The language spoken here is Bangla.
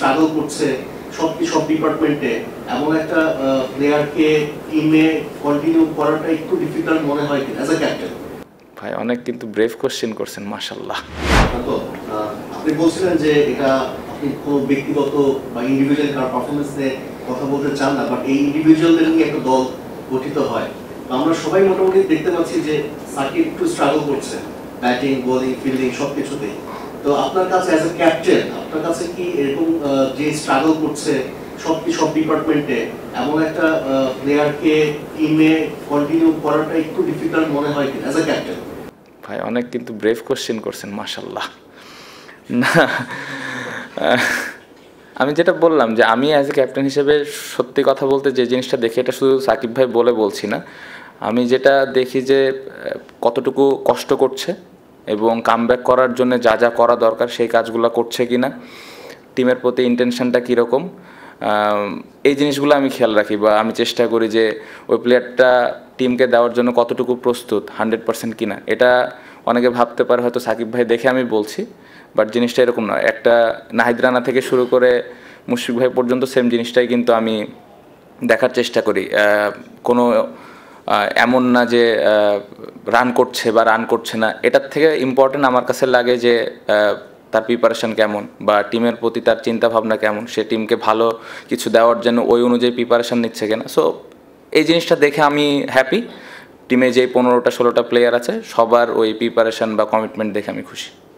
স্ট্রাগল করছে সব ডিপার্টমেন্টে, এমন একটা প্লেয়ারকে টিমে কন্টিনিউ করাটা একটু ডিফিকাল্ট মনে হয় কি অ্যাজ আ ক্যাপ্টেন? ভাই অনেক কিন্তু ব্রেভ কোশ্চেন করছেন, মাশাআল্লাহ। তো আপনি বলছিলেন যে এটা আপনি কোনো ব্যক্তিগত বা ইন্ডিভিজুয়াল কার পারফরমেন্স নিয়ে কথা বলতে চান না, বাট এই ইন্ডিভিজুয়ালদের নিয়ে একটা দল গঠিত হয়। তো আমরা সবাই মোটামুটি দেখতে পাচ্ছি যে সাকিব একটু স্ট্রাগল করছে ব্যাটিং, বোলিং, ফিল্ডিং সব কিছুতেই। তো আপনার কাছে অ্যাজ এ ক্যাপ্টেন আপনার কাছে কি এরকম যে স্ট্রাগল করছে সব ডিপার্টমেন্টে, এমন একটা প্লেয়ারকে টিমে কন্টিনিউ করাটা একটু ডিফিকাল্ট মনে হয় কি অ্যাজ এ ক্যাপ্টেন? ভাই অনেক কিন্তু ব্রেভ কোশ্চেন করছেন, মাশাআল্লাহ। না, আমি যেটা বললাম যে আমি অ্যাজ এ ক্যাপ্টেন হিসেবে সত্যি কথা বলতে যে জিনিসটা দেখি, এটা শুধু সাকিব ভাই বলে বলছি না, আমি যেটা দেখি যে কতটুকু কষ্ট করছে এবং কামব্যাক করার জন্য যা যা করা দরকার সেই কাজগুলো করছে কিনা, টিমের প্রতি ইন্টেনশনটা কীরকম, এই জিনিসগুলো আমি খেয়াল রাখি বা আমি চেষ্টা করি যে ওই প্লেয়ারটা টিমকে দেওয়ার জন্য কতটুকু প্রস্তুত, 100% কিনা। এটা অনেকে ভাবতে পারে হয়তো সাকিব ভাই দেখে আমি বলছি, বাট জিনিসটা এরকম নয়। একটা নাহিদ রানা থেকে শুরু করে মুশফিক ভাই পর্যন্ত সেম জিনিসটাই কিন্তু আমি দেখার চেষ্টা করি। কোনো এমন না যে রান করছে বা রান করছে না, এটার থেকে ইম্পর্টেন্ট আমার কাছে লাগে যে তার প্রিপারেশন কেমন বা টিমের প্রতি তার চিন্তাভাবনা কেমন, সে টিমকে ভালো কিছু দেওয়ার জন্য ওই অনুযায়ী প্রিপারেশান নিচ্ছে কিনা। সো এই জিনিসটা দেখে আমি হ্যাপি। টিমে যেই 15টা 16টা প্লেয়ার আছে সবার ওই প্রিপারেশান বা কমিটমেন্ট দেখে আমি খুশি।